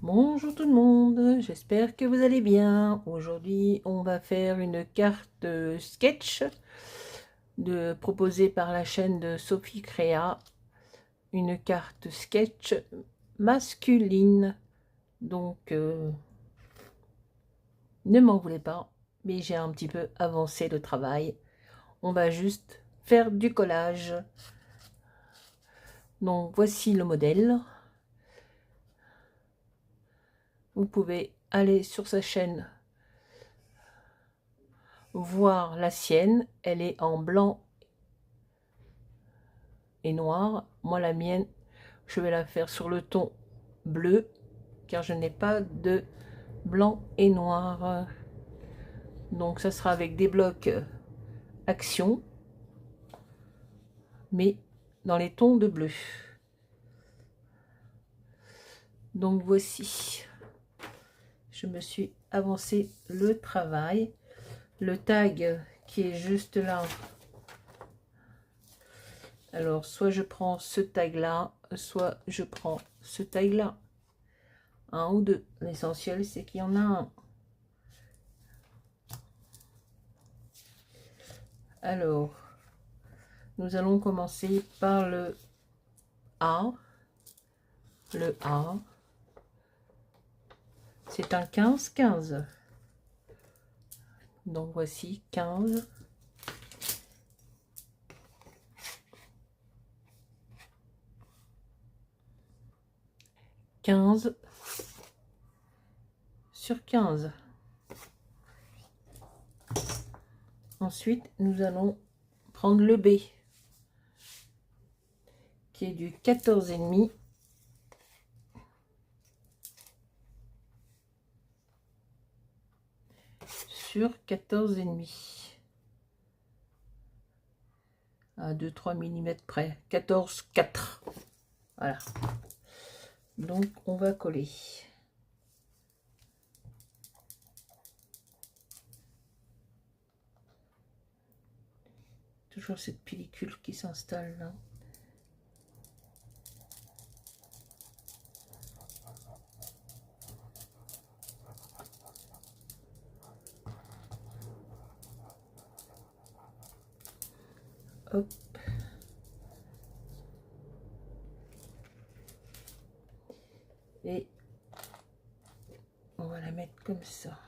Bonjour tout le monde, j'espère que vous allez bien. Aujourd'hui, on va faire une carte sketch proposée par la chaîne de Sophie Créa. Une carte sketch masculine. Donc, ne m'en voulez pas, mais j'ai un petit peu avancé le travail. On va juste faire du collage. Donc, voici le modèle. Vous pouvez aller sur sa chaîne voir la sienne, elle est en blanc et noir. Moi la mienne, je vais la faire sur le ton bleu car je n'ai pas de blanc et noir. Donc ça sera avec des blocs action, mais dans les tons de bleu. Donc voici, je me suis avancé le travail. Le tag qui est juste là, alors soit je prends ce tag là, soit je prends ce tag là, un ou deux. L'essentiel c'est qu'il y en a un. Alors nous allons commencer par le A. Le A, c'est un 15-15. Donc voici 15. 15 sur 15. Ensuite, nous allons prendre le B, qui est du 14,5 sur 14,5. À 2-3 mm près. 14,4. Voilà. Donc, on va coller. Toujours cette pellicule qui s'installe là. Hop. Et on va la mettre comme ça.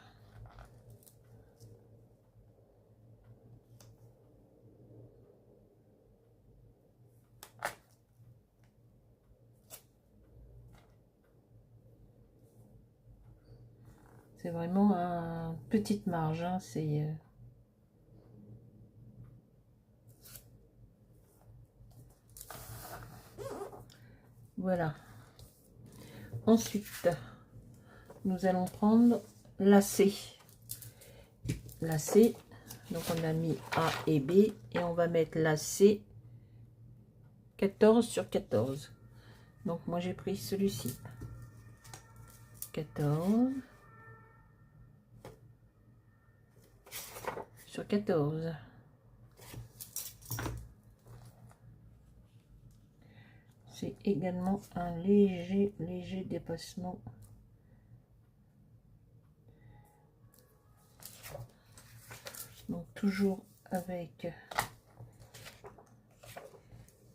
C'est vraiment une petite marge, hein, c'est... Voilà. Ensuite, nous allons prendre la C. La C, donc on a mis A et B, et on va mettre la C 14 sur 14. Donc moi j'ai pris celui-ci. 14 sur 14. C'est également un léger dépassement. Donc toujours avec...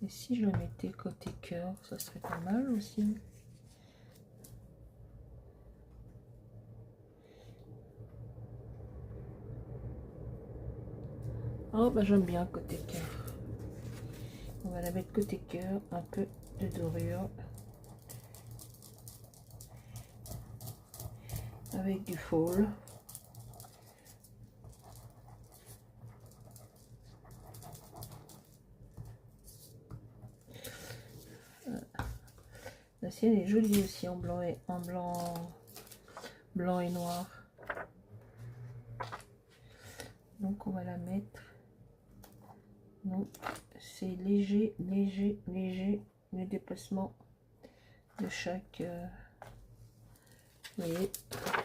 Et si je le mettais côté cœur, ça serait pas mal aussi. Oh bah j'aime bien côté cœur. On va la mettre côté cœur, un peu de dorure. Avec du faux. La sienne est jolie aussi en blanc et blanc et noir. Donc on va la mettre. Donc c'est léger le déplacement de chaque. Vous voyez,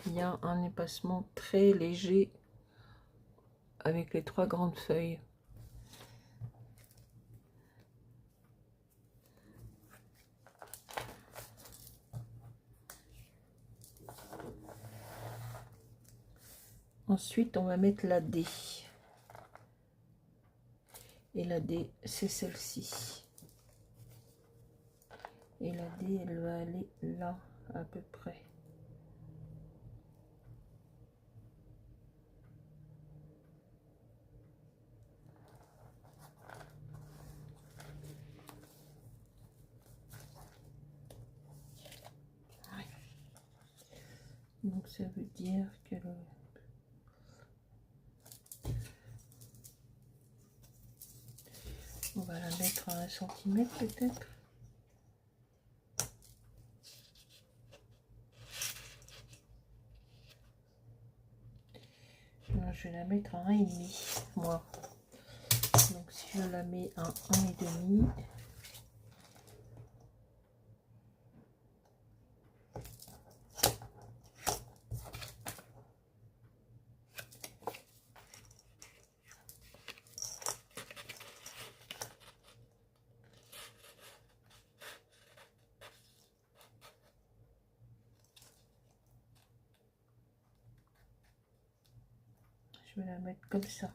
il y a un déplacement très léger avec les trois grandes feuilles. Ensuite, on va mettre la D. Et la D, c'est celle-ci. Et la D, elle va aller là, à peu près. Donc ça veut dire que on va la mettre à 1 cm peut-être. Je vais la mettre à 1,5 moi. Donc si je la mets à 1,5, je vais la mettre comme ça.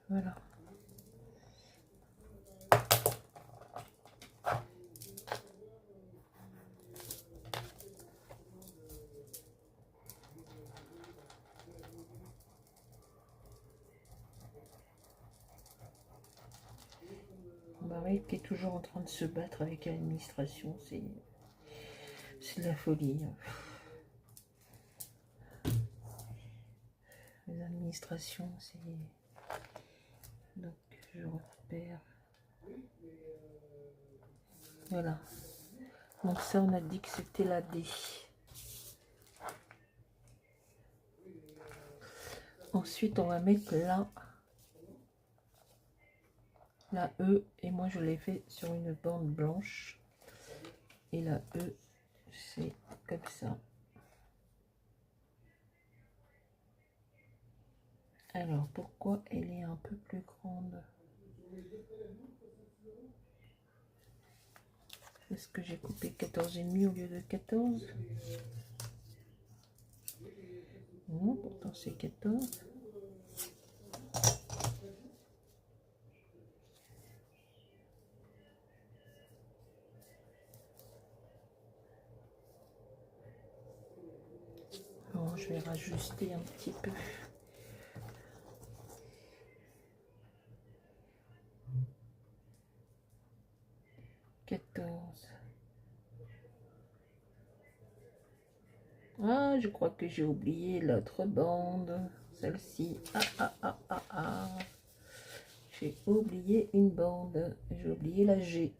Voilà. Marie qui est toujours en train de se battre avec l'administration, c'est de la folie. Les administrations, c'est... Donc je repère. Voilà. Donc ça, on a dit que c'était la D. Ensuite, on va mettre là la E, et moi je l'ai fait sur une bande blanche. Et la E, c'est comme ça. Alors, pourquoi elle est un peu plus grande? Est-ce que j'ai coupé 14,5 au lieu de 14? Non, pourtant c'est 14. Bon, je vais rajuster un petit peu. Ah, je crois que j'ai oublié l'autre bande. Celle-ci. Ah. J'ai oublié une bande. J'ai oublié la G.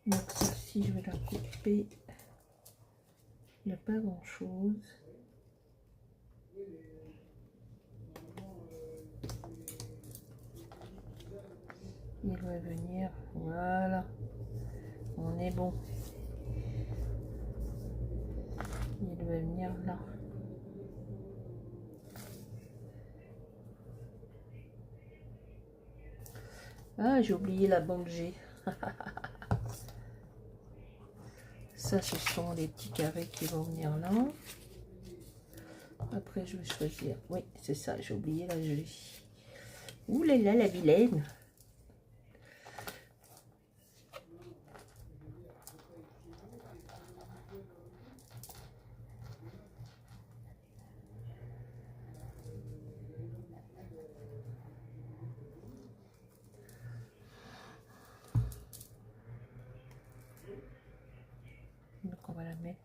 Donc celle-ci, je vais la couper. Il n'y a pas grand-chose. Il va venir. Voilà. On est bon. Il va venir là. Ah, j'ai oublié la bande G. Ça, ce sont les petits carrés qui vont venir là. Après, je vais choisir. Oui, c'est ça, j'ai oublié la G. Ouh là là, la vilaine. Donc, on va la mettre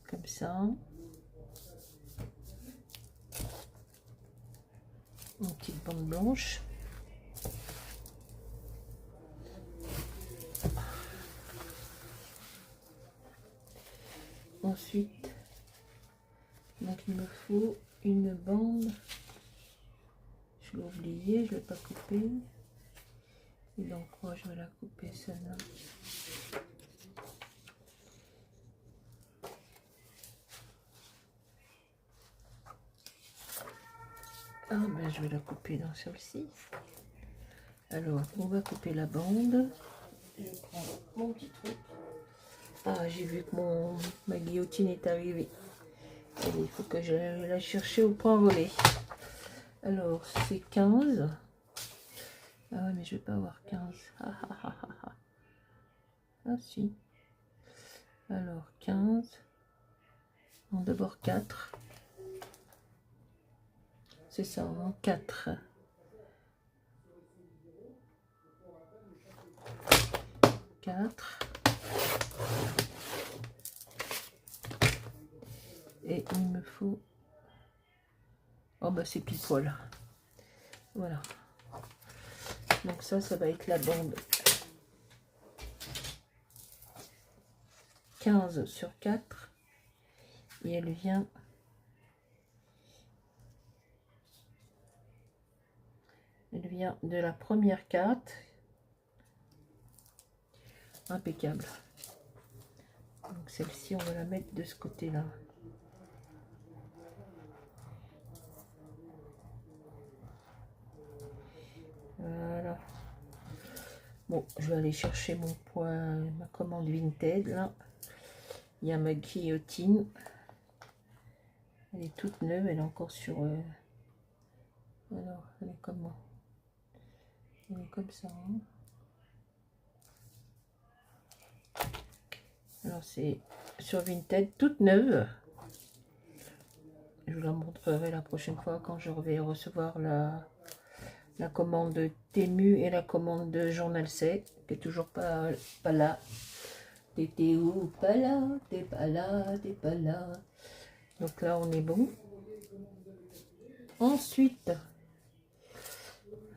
comme ça. Une petite bande blanche. Ensuite, donc il me faut une bande. Je l'ai oublié, je ne l'ai pas coupée. Et donc moi je vais la couper celle-là. Ah ben je vais la couper dans celle-ci. Alors on va couper la bande. Je prends mon petit truc. Ah, j'ai vu que ma guillotine est arrivée. Allez, il faut que j'aille la chercher au point relais. Alors c'est 15. Ah ouais, mais je vais pas avoir 15. Ah, ah, ah, ah, ah. Ah si. Alors 15. Non, d'abord 4. C'est ça, hein, 4. 4. Et il me faut... Oh bah c'est pile poil. Voilà. Donc ça va être la bande 15 sur 4. Et elle vient... Elle vient de la première carte. Impeccable. Donc celle-ci, on va la mettre de ce côté-là. Voilà. Bon, je vais aller chercher mon point, ma commande Vinted, là. Il y a ma guillotine. Elle est toute neuve, elle est encore sur... Alors, elle est comment? Elle est comme ça. Hein. Alors, c'est sur Vinted, toute neuve. Je vous la montrerai la prochaine fois quand je vais recevoir la commande Temu et la commande de Journal C, qui est toujours pas là. T'étais où? Pas là, t'es pas là, t'es pas là. Donc là, on est bon. Ensuite,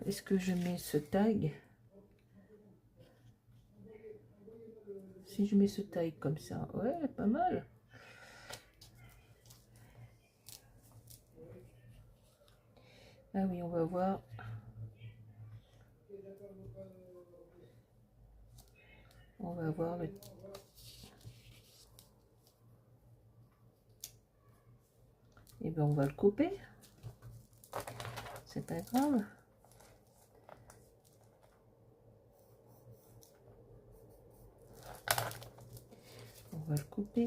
est-ce que je mets ce tag? Si je mets ce tag comme ça, ouais, pas mal. Ah oui, on va voir. On va voir le... Et bien, on va le couper. C'est pas grave. On va le couper.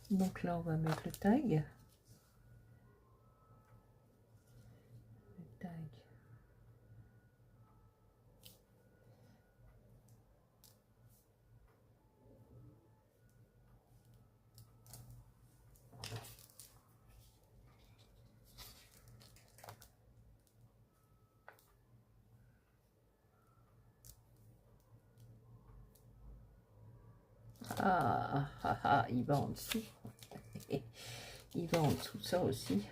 Donc là, on va mettre le tag. Le tag. Ah, ah, ah, il va en dessous. Il va en dessous, ça aussi.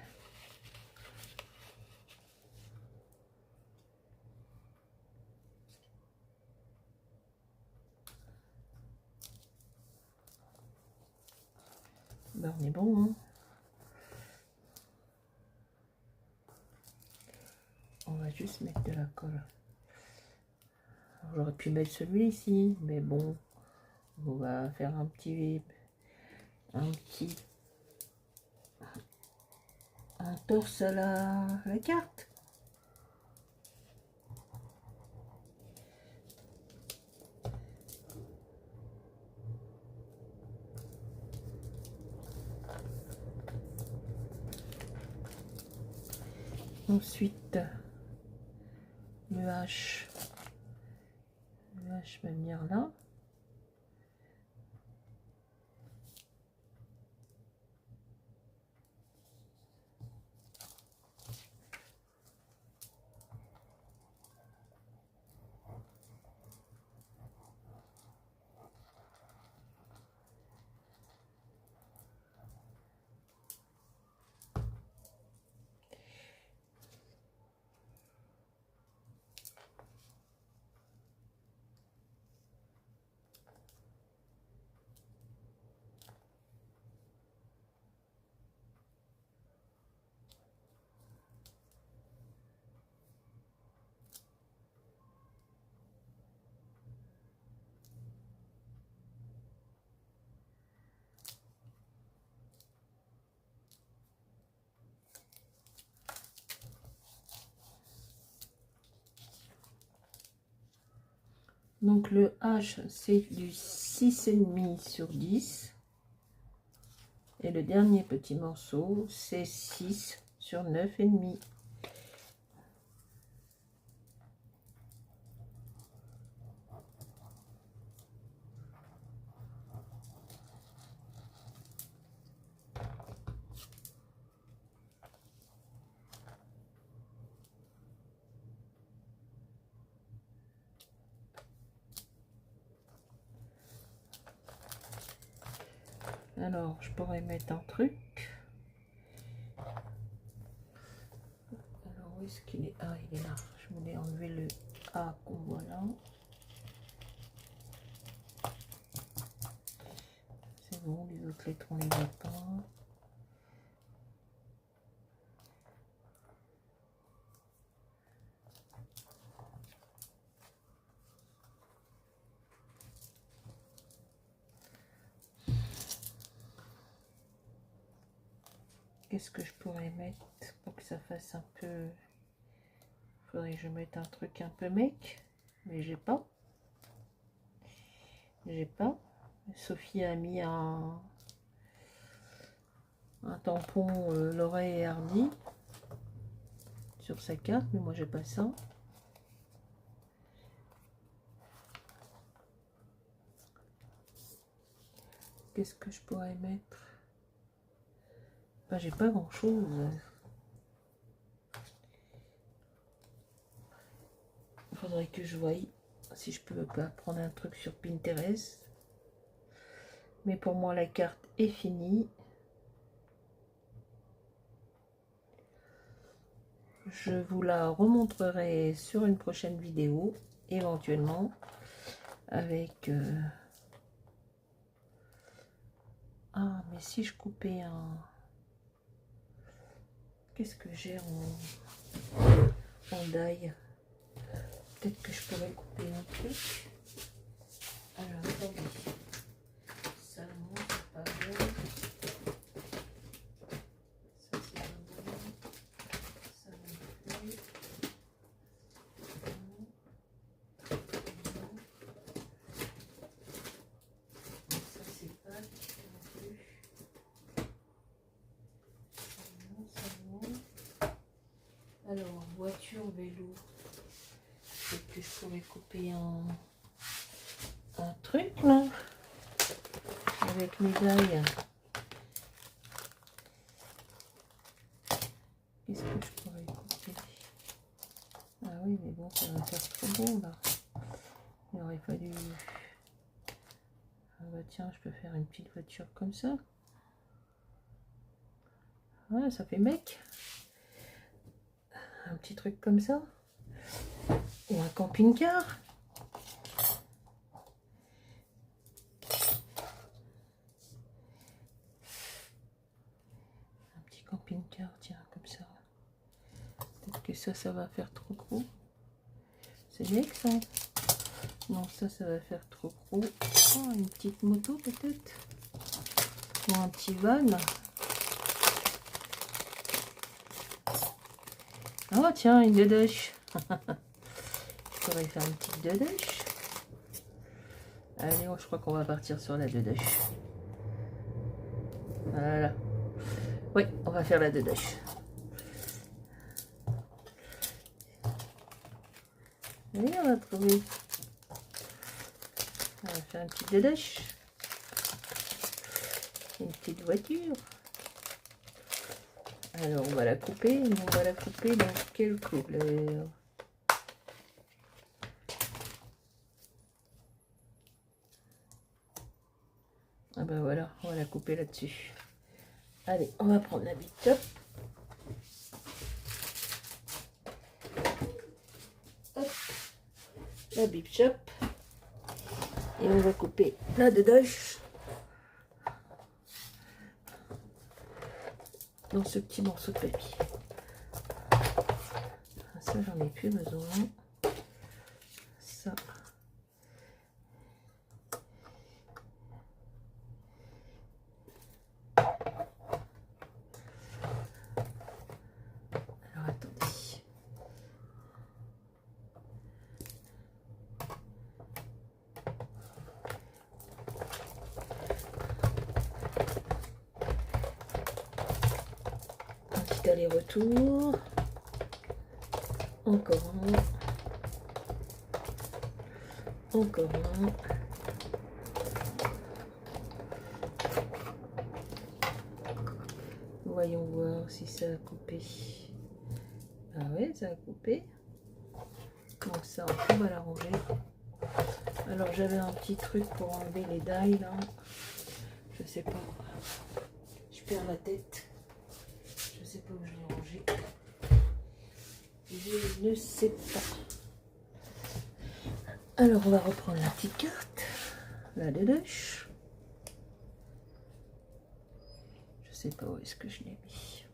Ben, on est bon, hein. On va juste mettre de la colle. J'aurais pu mettre celui-ci, mais bon, on va faire un petit un torse à la carte. Ensuite, le H va venir là. Donc le H, c'est du 6,5 sur 10. Et le dernier petit morceau, c'est 6 sur 9,5. Alors, je pourrais mettre un truc. Alors, où est-ce qu'il est? Ah, il est là. Je voulais enlever le A qu'on voit là. C'est bon, les autres lettres, on les voit pas. Qu'est-ce que je pourrais mettre pour que ça fasse un peu... Faudrait que je mette un truc un peu mec, mais j'ai pas. J'ai pas. Sophie a mis un tampon Laurel et Hardy sur sa carte, mais moi j'ai pas ça. Qu'est-ce que je pourrais mettre? Ben, j'ai pas grand chose. Il faudrait que je voie si je peux pas prendre un truc sur Pinterest. Mais pour moi la carte est finie. Je vous la remontrerai sur une prochaine vidéo, éventuellement, avec... Ah, mais si je coupais un... Qu'est-ce que j'ai en die? Peut-être que je pourrais couper un truc. Alors, attendez. Ça, non, c'est pas bon. Ça, c'est pas bon. Ça, non plus. Ça, c'est pas non plus. Non, ça, non. Alors, voiture, vélo. Peut-être que je pourrais couper un truc, là. Avec mes ailes. Qu'est-ce que je pourrais couper? Ah oui, mais bon, ça va faire trop bon, là. Il aurait fallu... Ah bah tiens, je peux faire une petite voiture comme ça. Ouais, ça fait mec. Un petit truc comme ça. Ou un camping-car. Un petit camping-car, tiens, comme ça. Peut-être que ça va faire trop gros. C'est mec, ça. Non, ça va faire trop gros. Oh, une petite moto, peut-être. Ou un petit van. Oh tiens, une dedoche. Je pourrais faire une petite dedoche. Allez, je crois qu'on va partir sur la dedoche. Voilà. Oui, on va faire la dedoche. Allez, on va trouver. On va faire une petite dedoche. Une petite voiture. Alors, on va la couper. On va la couper dans quelle couleur? Ah ben voilà, on va la couper là-dessus. Allez, on va prendre la Bip Chop. Hop, la Bip Chop. Et on va couper la dedoche dans ce petit morceau de papier. Ça, j'en ai plus besoin. Ça. Alors, attendez. allers-retours. Encore un. Encore un. Voyons voir si ça a coupé. Ah ouais, ça a coupé. Donc ça, on va l'arranger. Alors j'avais un petit truc pour enlever les dailles là. Je sais pas. Je perds la tête. Je sais pas où je l'ai rangé. Je ne sais pas. Alors on va reprendre la petite carte. La dedoche. Je sais pas où est-ce que je l'ai mis.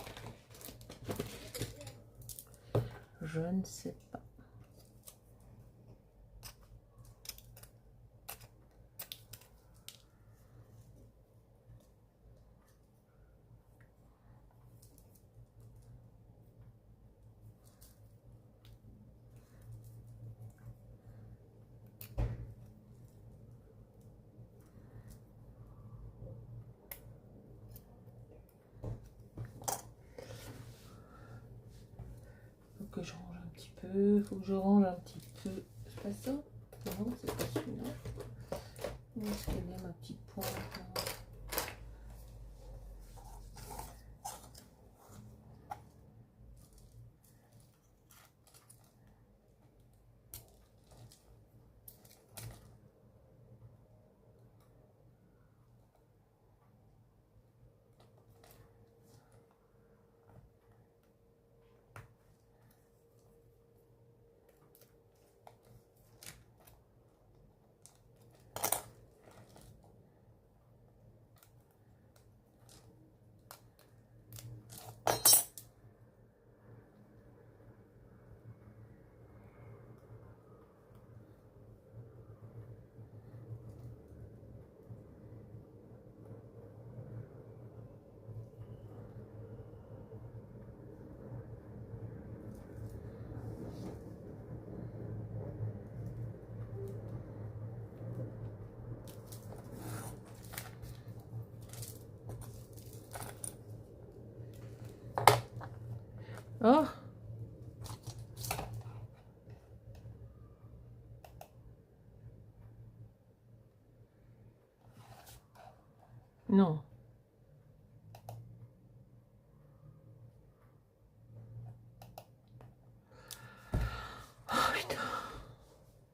Je ne sais pas. Que je range un petit peu, faut que je range un petit peu. C'est pas ça? Non, c'est pas celui-là. Où est-ce qu'elle est ma petite pointe là? Oh! Non. Oh putain.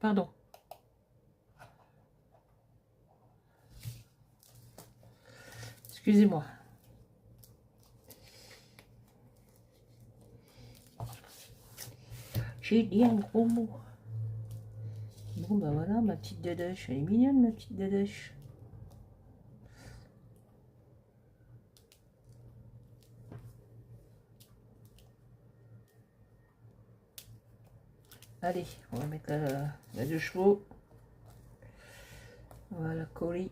Pardon. Excusez-moi. J'ai dit un gros mot. Bon bah voilà, ma petite dedoche. Elle est mignonne ma petite dedoche. Allez, on va mettre la 2 chevaux. On va la coller.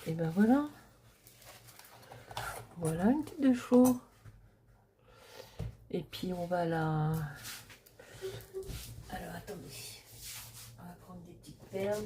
Et ben voilà. Voilà une tête de chevaux. Et puis on va la... Alors attendez. On va prendre des petites perles.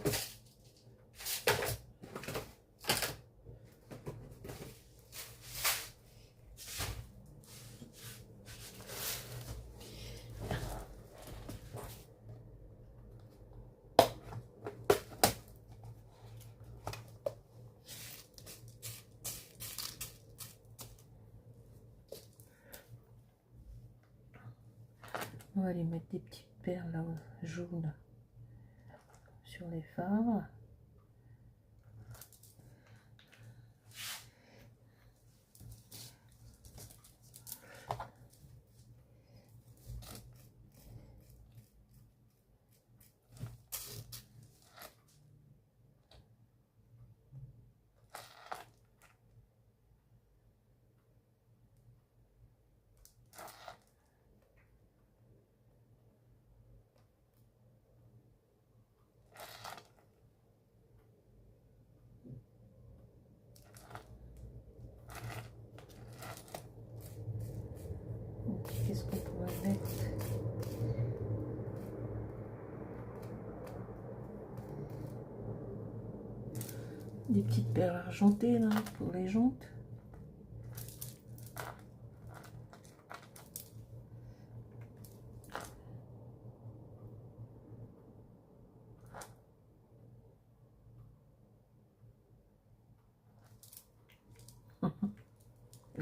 On va aller mettre des petites perles là, jaunes sur les phares. qu'est-ce qu'on pourrait mettre? Des petites perles argentées là pour les jantes.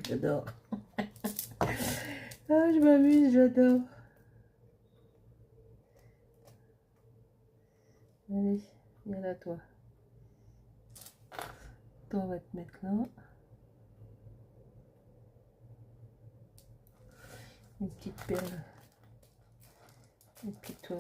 J'adore. Ah, je m'amuse, j'adore. Allez, viens là toi. Toi, on va te mettre là. Une petite perle. Et puis toi.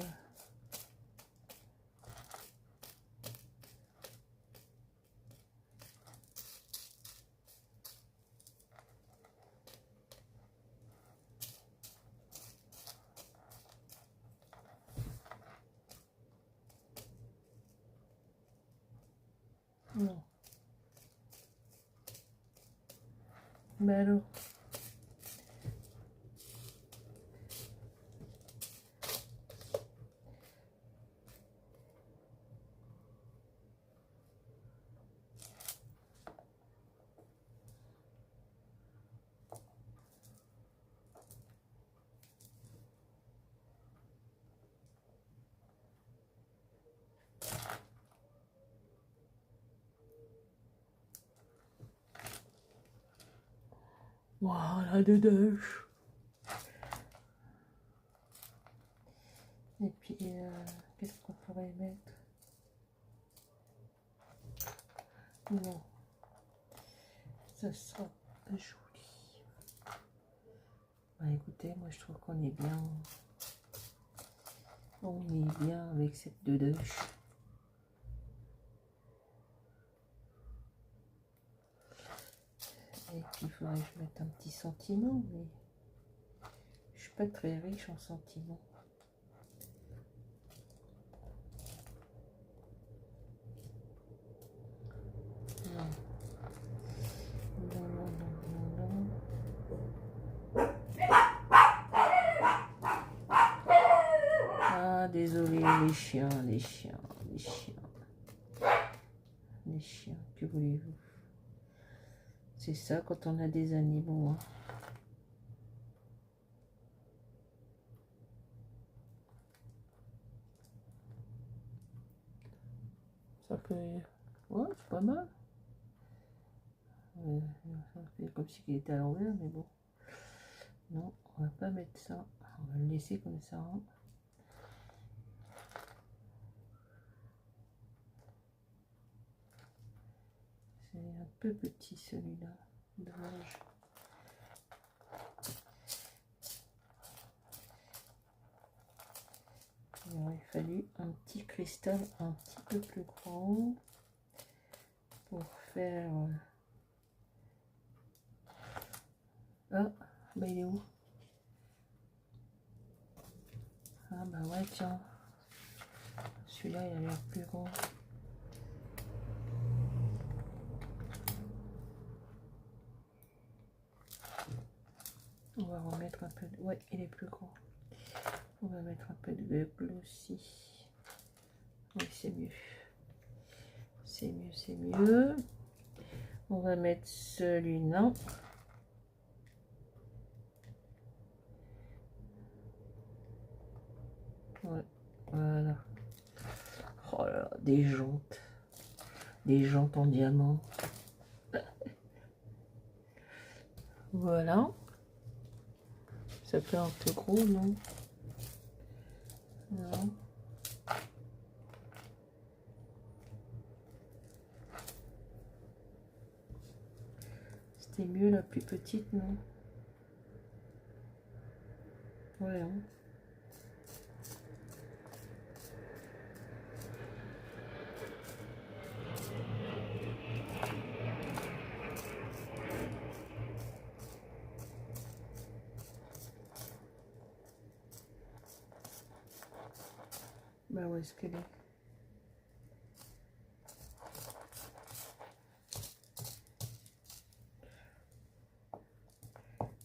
Non. Mais alors. Voilà, dedans. Et puis, qu'est-ce qu'on pourrait mettre? Non, ça sera joli. Bah écoutez, moi je trouve qu'on est bien. On est bien avec cette dedans. Et puis il faudrait que je mette un petit sentiment, mais je suis pas très riche en sentiments. Non. Non, non, non, non, non. Ah, désolé, les chiens, les chiens, les chiens. Les chiens, que voulez-vous? C'est ça quand on a des animaux. Hein. Ça fait... Ouais, c'est pas mal. Ça fait comme si il était à l'envers, mais bon. Non, on va pas mettre ça. On va le laisser comme ça. Hein. C'est un peu petit celui-là. Dommage. Il aurait fallu un petit cristal un petit peu plus grand pour faire... Ah, bah il est où? Ah bah ouais, tiens. Celui-là, il a l'air plus grand. On va remettre un peu de... Ouais, il est plus grand. On va mettre un peu de bugle aussi. Oui, c'est mieux. C'est mieux, c'est mieux. On va mettre celui-là. Ouais, voilà. Oh là là, des jantes. Des jantes en diamant. Voilà. Ça fait un peu gros, non? Non. C'était mieux la plus petite, non? Ouais, hein. Bah où est-ce qu'elle est?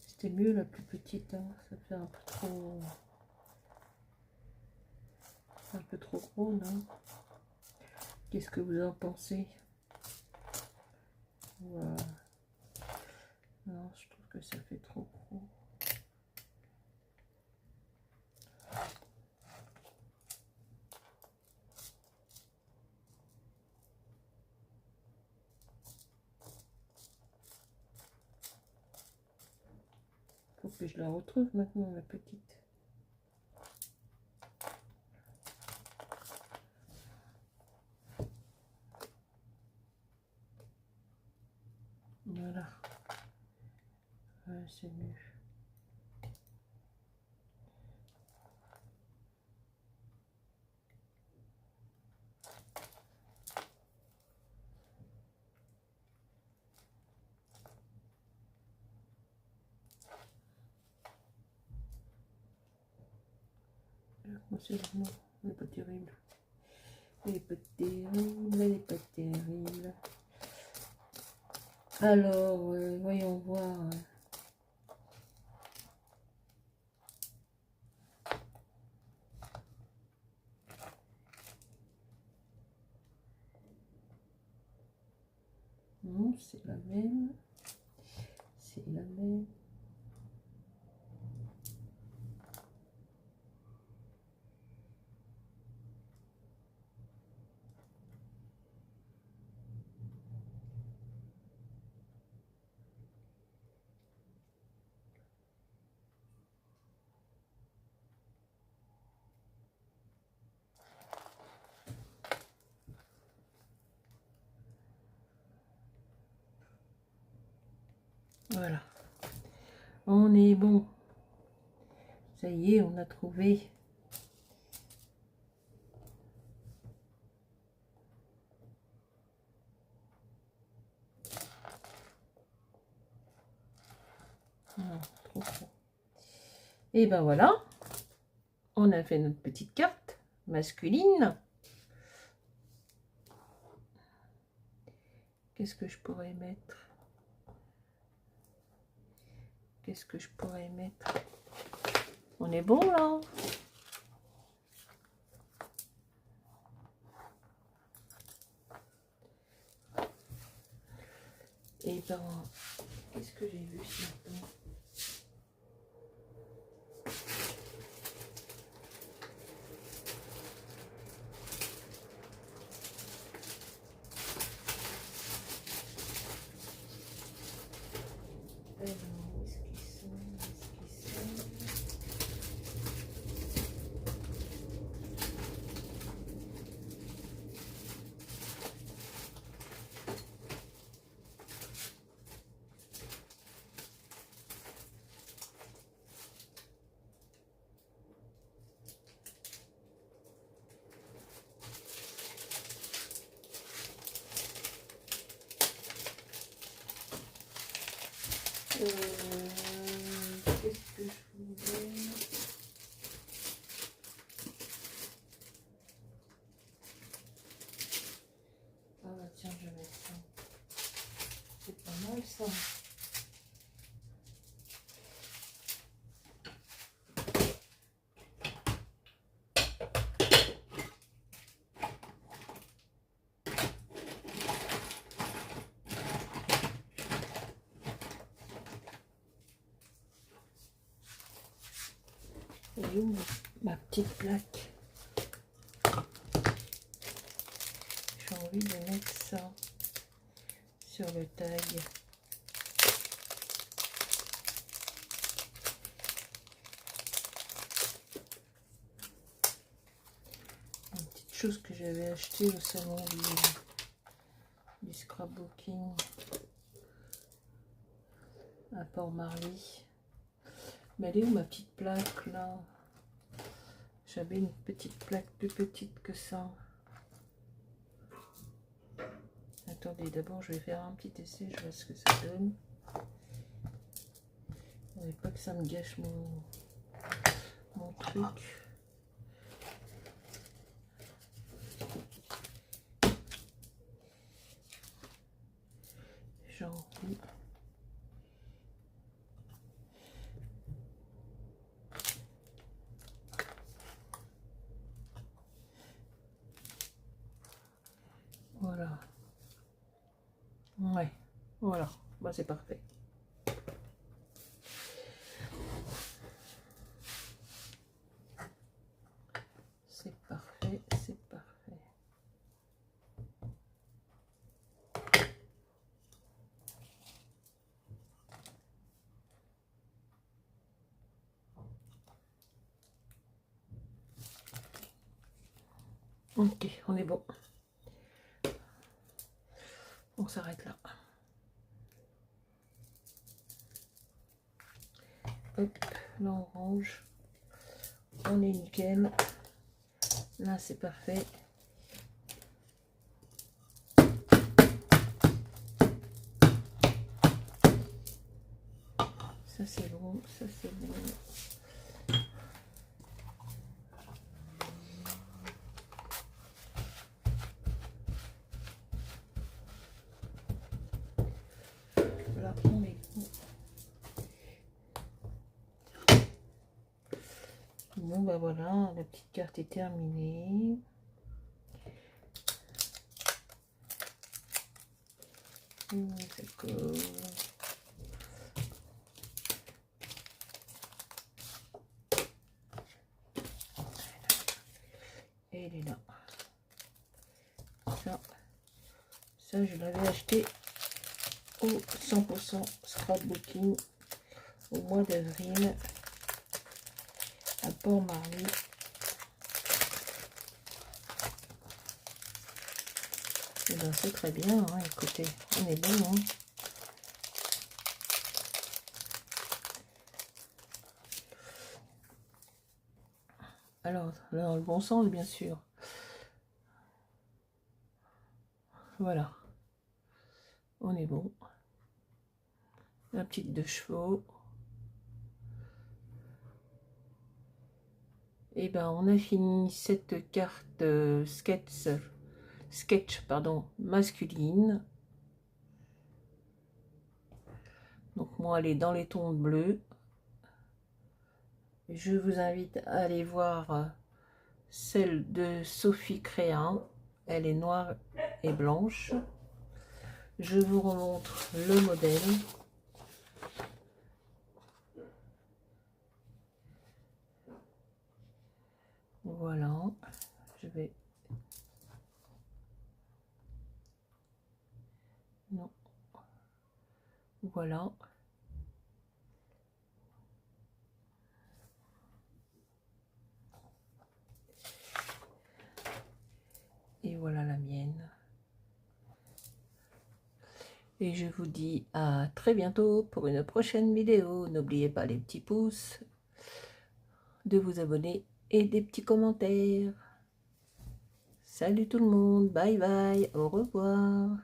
C'était mieux la plus petite, hein. Ça fait un peu trop gros, non? Qu'est-ce que vous en pensez? Voilà. Non, je trouve que ça fait trop gros. Faut que je la retrouve maintenant, la petite. Voilà. Ouais, c'est mieux. C'est bon, elle n'est pas terrible. Elle n'est pas terrible, elle n'est pas terrible. Alors, voyons voir. Non, c'est la même. C'est la même. Voilà. On est bon. Ça y est, on a trouvé. Ah, trop trop. Et ben voilà. On a fait notre petite carte masculine. Qu'est-ce que je pourrais mettre? Qu'est-ce que je pourrais mettre? On est bon là? Et ben, qu'est-ce que j'ai vu ce matin? Alors, où est-ce qu'ils sont? Où est-ce qu'ils sont? Qu'est-ce que je voulais? Ah bah tiens, je vais mettre ça. C'est pas mal ça. Et où ma petite plaque? J'ai envie de mettre ça sur le tag. Une petite chose que j'avais acheté au salon du scrapbooking à Port-Marly. Mais elle est où ma petite plaque là? J'avais une petite plaque plus petite que ça. Attendez, d'abord je vais faire un petit essai, je vois ce que ça donne. Il ne faut pas que ça me gâche mon truc. Genre, oui. Voilà. Ouais, voilà. Bah, c'est parfait. C'est parfait, c'est parfait. Ok, on est bon. On s'arrête là. Hop, là on range. On est nickel. Là c'est parfait. Ça c'est bon, ça c'est bon. Là on est bon. Bon bah voilà, la petite carte est terminée. D'accord. Et elle est là. Ça je l'avais acheté au 100% scrapbooking au mois d'avril à Port-Marly. Et ben c'est très bien, hein, écoutez, on est bon. Hein. Alors, dans le bon sens, bien sûr. Voilà. On est bon. La petite 2 chevaux. Et ben on a fini cette carte sketch pardon, masculine. Donc moi elle est dans les tons bleus. Je vous invite à aller voir celle de Sophie Créa. Elle est noire et blanche. Je vous remontre le modèle. Voilà. Je vais... Non. Voilà. Et voilà la mienne. Et je vous dis à très bientôt pour une prochaine vidéo. N'oubliez pas les petits pouces, de vous abonner et des petits commentaires. Salut tout le monde, bye bye, au revoir.